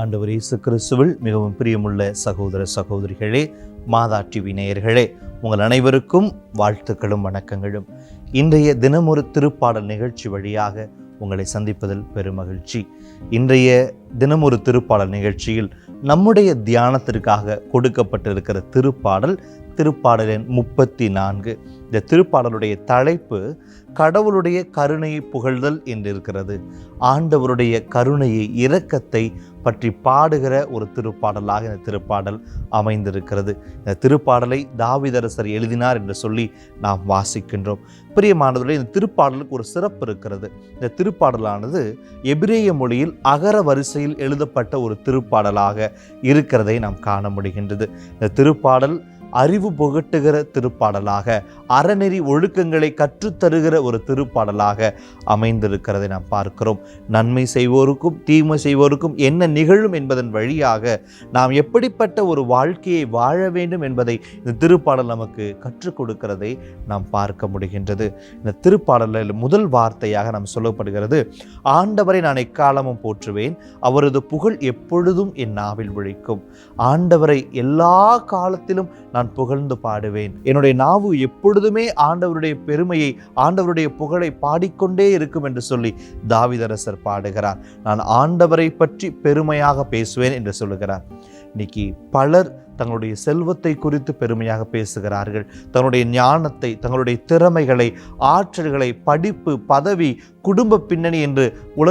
ஆண்டவர் இயேசு கிறிஸ்துவில் மிகவும் பிரியமுள்ள சகோதர சகோதரிகளே, மாதா டிவி நேயர்களே, உங்கள் அனைவருக்கும் வாழ்த்துக்களும் வணக்கங்களும். இன்றைய தினமொரு திருப்பாடல் நிகழ்ச்சி வழியாக உங்களை சந்திப்பதில் பெருமகிழ்ச்சி. இன்றைய தினமொரு திருப்பாடல் நிகழ்ச்சியில் நம்முடைய தியானத்திற்காக கொடுக்கப்பட்டிருக்கிற திருப்பாடல் எண் 34. இந்த திருப்பாடலுடைய தலைப்பு கடவுளுடைய கருணையை புகழ்தல் என்றிருக்கிறது. ஆண்டவருடைய கருணையை, இரக்கத்தை பற்றி பாடுகிற ஒரு திருப்பாடலாக இந்த திருப்பாடல் அமைந்திருக்கிறது. இந்த திருப்பாடலை தாவீதரசர் எழுதினார் என்று சொல்லி நாம் வாசிக்கின்றோம். பிரியமானவர்களே, இந்த திருப்பாடலுக்கு ஒரு சிறப்பு இருக்கிறது. இந்த திருப்பாடலானது எபிரேய மொழியில் அகர வரிசையில் எழுதப்பட்ட ஒரு திருப்பாடலாக இருக்கிறதை நாம் காண முடிகின்றது. இந்த திருப்பாடல் அறிவு புகட்டுகிற திருப்பாடலாக, அறநெறி ஒழுக்கங்களை கற்றுத்தருகிற ஒரு திருப்பாடலாக அமைந்திருக்கிறதை நாம் பார்க்கிறோம். நன்மை செய்வோருக்கும் தீமை செய்வோருக்கும் என்ன நிகழும் என்பதன் வழியாக நாம் எப்படிப்பட்ட ஒரு வாழ்க்கையை வாழ வேண்டும் என்பதை இந்த திருப்பாடல் நமக்கு கற்றுக் கொடுக்கிறதை நாம் பார்க்க முடிகின்றது. இந்த திருப்பாடலில் முதல் வார்த்தையாக நாம் சொல்லப்படுகிறது, ஆண்டவரை நான் எக்காலமும் போற்றுவேன், அவரது புகழ் எப்பொழுதும் என் நாவில் ஒலிக்கும். ஆண்டவரை எல்லா காலத்திலும் நான் புகழ்ந்து பாடுவேன். என்னுடைய நாவு எப்பொழுதுமே ஆண்டவருடைய பெருமையை, ஆண்டவருடைய புகழை பாடிக்கொண்டே இருக்கும் என்று சொல்லி தாவீதரசர் பாடுகிறார். நான் ஆண்டவரை பற்றி பெருமையாக பேசுவேன் என்று சொல்லுகிறார். இன்னைக்கு பலர் தங்களுடைய செல்வத்தை குறித்து பெருமையாக பேசுகிறார்கள். தங்களுடைய ஞானத்தை, தங்களுடைய திறமைகளை, ஆற்றல்களை, படிப்பு, பதவி, குடும்ப பின்னணி என்று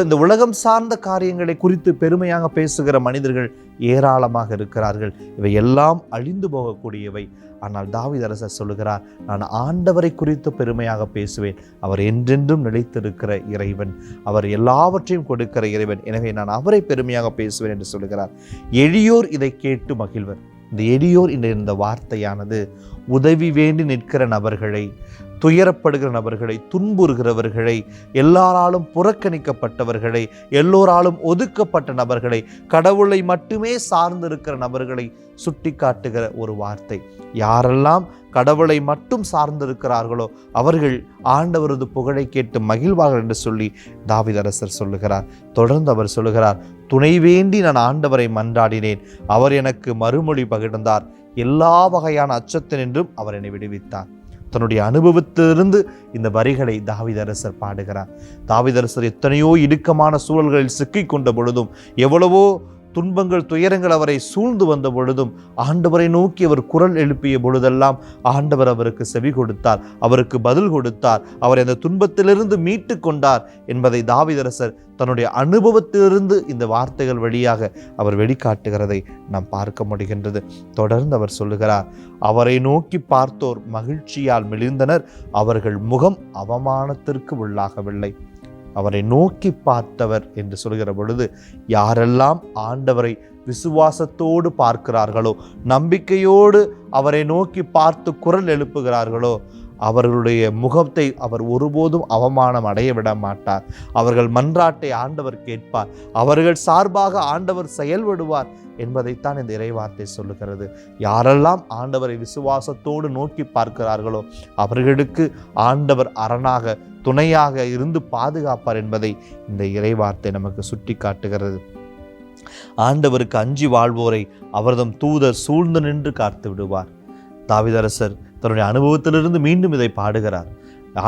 இந்த உலகம் சார்ந்த காரியங்களை குறித்து பெருமையாக பேசுகிற மனிதர்கள் ஏராளமாக இருக்கிறார்கள். இவை எல்லாம் அழிந்து போகக்கூடியவை. ஆனால் தாவீதரசர் சொல்லுகிறார், நான் ஆண்டவரை குறித்து பெருமையாக பேசுவேன். அவர் என்றென்றும் நிலைத்திருக்கிற இறைவன், அவர் எல்லாவற்றையும் கொடுக்கிற இறைவன். எனவே நான் அவரை பெருமையாக பேசுவேன் என்று சொல்லுகிறார். எளியோர் இதை கேட்டு மகிழ்வர். இந்த எளியோர் இந்த வார்த்தையானது உதவி வேண்டி நிற்கிற நபர்களை, துயரப்படுகிற நபர்களை, துன்புறுகிறவர்களை, எல்லாராலும் புறக்கணிக்கப்பட்டவர்களை, எல்லோராலும் ஒதுக்கப்பட்ட நபர்களை, கடவுளை மட்டுமே சார்ந்திருக்கிற நபர்களை சுட்டி காட்டுகிற ஒரு வார்த்தை. யாரெல்லாம் கடவுளை மட்டும் சார்ந்திருக்கிறார்களோ அவர்கள் ஆண்டவரது புகழை கேட்டு மகிழ்வார்கள் என்று சொல்லி தாவீதரசர் சொல்லுகிறார். தொடர்ந்து அவர் சொல்லுகிறார், துணை வேண்டி நான் ஆண்டவரை மன்றாடினேன், அவர் எனக்கு மறுமொழி பகிர்ந்தார், எல்லா வகையான அச்சத்தினின்றும் அவர் என்னை விடுவித்தார். தன்னுடைய அனுபவத்திலிருந்து இந்த வரிகளை தாவீதரசர் பாடுகிறார். தாவீதரசர் எத்தனையோ இடுக்கமான சூழல்களில் சிக்கிக் கொண்ட பொழுதும், எவ்வளவோ துன்பங்கள், துயரங்கள் அவரை சூழ்ந்து வந்த பொழுதும், ஆண்டவரை நோக்கி அவர் குரல் எழுப்பிய பொழுதெல்லாம் ஆண்டவர் அவருக்கு செவி கொடுத்தார், அவருக்கு பதில் கொடுத்தார், அவரை அந்த துன்பத்திலிருந்து மீட்டு கொண்டார் என்பதை தாவீதரசர் தன்னுடைய அனுபவத்திலிருந்து இந்த வார்த்தைகள் வழியாக அவர் வெளிக்காட்டுகிறதை நாம் பார்க்க முடிகின்றது. தொடர்ந்து அவர் சொல்லுகிறார், அவரை நோக்கி பார்த்தோர் மகிழ்ச்சியால் மெலிந்தனர், அவர்கள் முகம் அவமானத்திற்கு உள்ளாகவில்லை. அவரை நோக்கி பார்த்தவர் என்று சொல்கிற பொழுது, யாரெல்லாம் ஆண்டவரை விசுவாசத்தோடு பார்க்கிறார்களோ, நம்பிக்கையோடு அவரை நோக்கி பார்த்து குரல் எழுப்புகிறார்களோ, அவர்களுடைய முகத்தை அவர் ஒருபோதும் அவமானம் அடைய விட மாட்டார். அவர்கள் மன்றாட்டை ஆண்டவர் கேட்பார், அவர்கள் சார்பாக ஆண்டவர் செயல்படுவார் என்பதைத்தான் இந்த இறைவார்த்தை சொல்லுகிறது. யாரெல்லாம் ஆண்டவரை விசுவாசத்தோடு நோக்கி பார்க்கிறார்களோ அவர்களுக்கு ஆண்டவர் அரணாக, துணையாக இருந்து பாதுகாப்பார் என்பதை இந்த இறைவார்த்தை நமக்கு சுட்டி காட்டுகிறது. ஆண்டவருக்கு அஞ்சி வாழ்வோரை அவர்தம் தூதர் சூழ்ந்து நின்று காத்து விடுவார். தாவீதரசர் தன்னுடைய அனுபவத்திலிருந்து மீண்டும் இதை பாடுகிறார்.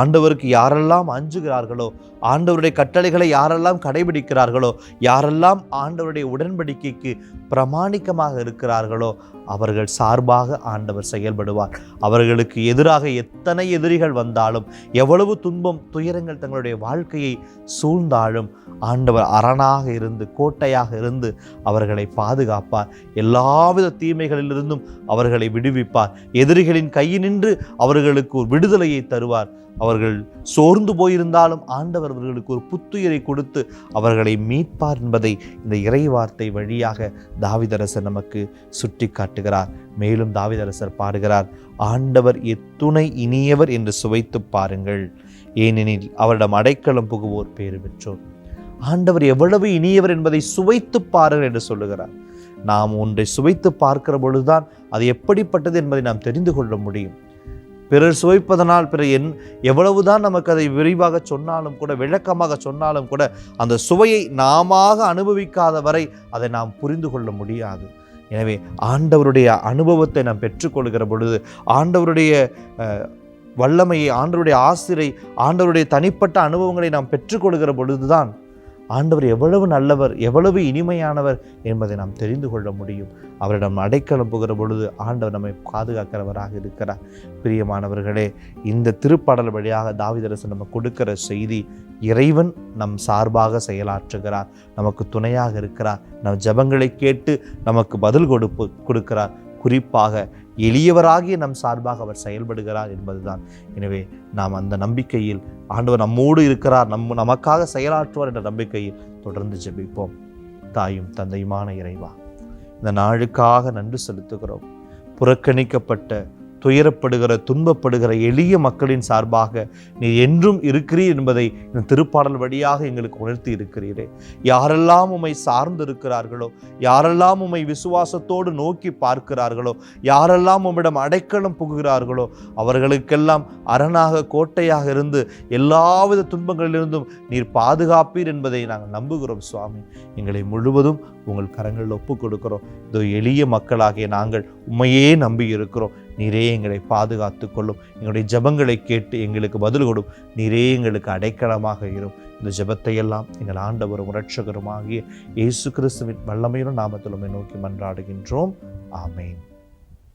ஆண்டவருக்கு யாரெல்லாம் அஞ்சுகிறார்களோ, ஆண்டவருடைய கட்டளைகளை யாரெல்லாம் கடைபிடிக்கிறார்களோ, யாரெல்லாம் ஆண்டவருடைய உடன்படிக்கைக்கு பிரமாணிக்கமாக இருக்கிறார்களோ அவர்கள் சார்பாக ஆண்டவர் செயல்படுவார். அவர்களுக்கு எதிராக எத்தனை எதிரிகள் வந்தாலும், எவ்வளவு துன்பம், துயரங்கள் தங்களுடைய வாழ்க்கையை சூழ்ந்தாலும் ஆண்டவர் அரணாக இருந்து, கோட்டையாக இருந்து அவர்களை பாதுகாப்பார். எல்லாவித தீமைகளிலிருந்தும் அவர்களை விடுவிப்பார். எதிரிகளின் கையினின்று அவர்களுக்கு ஒரு விடுதலையை தருவார். அவர்கள் சோர்ந்து போயிருந்தாலும் ஆண்டவர் அவர்களுக்கு ஒரு புத்துயிரை கொடுத்து அவர்களை மீட்பார் என்பதை இந்த இறைவார்த்தை வழியாக தாவீதரசர் நமக்கு சுட்டி காட்டுகிறார். மேலும் தாவீதரசர் பாடுகிறார், ஆண்டவர் எத்துணை இனியவர் என்று சுவைத்து பாருங்கள், ஏனெனில் அவரிடம் அடைக்கலம் புகுவோர் பேறு பெற்றோர். ஆண்டவர் எவ்வளவு இனியவர் என்பதை சுவைத்து பாருங்கள் என்று சொல்லுகிறார். நாம் ஒன்றை சுவைத்து பார்க்கிற பொழுதுதான் அது எப்படிப்பட்டது என்பதை நாம் தெரிந்து கொள்ள முடியும். பிறர் சுவைப்பதனால் எவ்வளவுதான் நமக்கு அதை விரிவாக சொன்னாலும் கூட, விளக்கமாக சொன்னாலும் கூட, அந்த சுவையை நாம அனுபவிக்காத வரை அதை நாம் புரிந்து கொள்ள முடியாது. எனவே ஆண்டவருடைய அனுபவத்தை நாம் பெற்றுக்கொள்கிற பொழுது, ஆண்டவருடைய வல்லமையை, ஆண்டவருடைய ஆசிரை, ஆண்டவருடைய தனிப்பட்ட அனுபவங்களை நாம் பெற்றுக்கொள்கிற பொழுதுதான் ஆண்டவர் எவ்வளவு நல்லவர், எவ்வளவு இனிமையானவர் என்பதை நாம் தெரிந்து கொள்ள முடியும். அவரிடம் அடைக்கலம் புகிற பொழுது ஆண்டவர் நம்மை பாதுகாக்கிறவராக இருக்கிறார். பிரியமானவர்களே, இந்த திருப்பாடல் வழியாக தாவீதரசன் நம்ம கொடுக்கிற செய்தி, இறைவன் நம் சார்பாக செயலாற்றுகிறார், நமக்கு துணையாக இருக்கிறார், நம் ஜெபங்களை கேட்டு நமக்கு பதில் கொடுக்கிறார். குறிப்பாக எளியவராகிய நம் சார்பாக அவர் செயல்படுகிறார் என்பதுதான். எனவே நாம் அந்த நம்பிக்கையில், ஆண்டவர் நம்மோடு இருக்கிறார், நமக்காக செயலாற்றுவார் என்ற நம்பிக்கையில் தொடர்ந்து ஜெபிப்போம். தாயும் தந்தையுமான இறைவா, இந்த நாளுக்காக நன்றி செலுத்துகிறோம். புறக்கணிக்கப்பட்ட, துயரப்படுகிற, துன்பப்படுகிற எளிய மக்களின் சார்பாக நீ என்றும் இருக்கிறீர் என்பதை இந்த திருப்பாடல் வழியாக எங்களுக்கு உணர்த்தி இருக்கிறீரே. யாரெல்லாம் உம்மை சார்ந்து இருக்கிறார்களோ, யாரெல்லாம் உம்மை விசுவாசத்தோடு நோக்கி பார்க்கிறார்களோ, யாரெல்லாம் உம்மிடம் அடைக்கலம் புகுகிறார்களோ, அவர்களுக்கெல்லாம் அரணாக, கோட்டையாக இருந்து எல்லாவித துன்பங்களிலிருந்தும் நீர் பாதுகாப்பீர் என்பதை நாங்கள் நம்புகிறோம். சுவாமி, எங்களை முழுவதும் உங்கள் கரங்களில் ஒப்புக் கொடுக்கிறோம். இதோ எளிய மக்களாகிய நாங்கள் உம்மையே நம்பி இருக்கிறோம். நீரே எங்களை பாதுகாத்து கொள்ளும். எங்களுடைய ஜெபங்களை கேட்டு எங்களுக்கு பதில் கொடும். நீரே எங்களுக்கு அடைக்கலமாக இரும். இந்த ஜெபத்தையெல்லாம் எங்கள் ஆண்டவரும் இரட்சகருமாகிய இயேசு கிறிஸ்துவின் வல்லமையுள்ள நாமத்தில் உம்மை நோக்கி மன்றாடுகின்றோம். ஆமென்.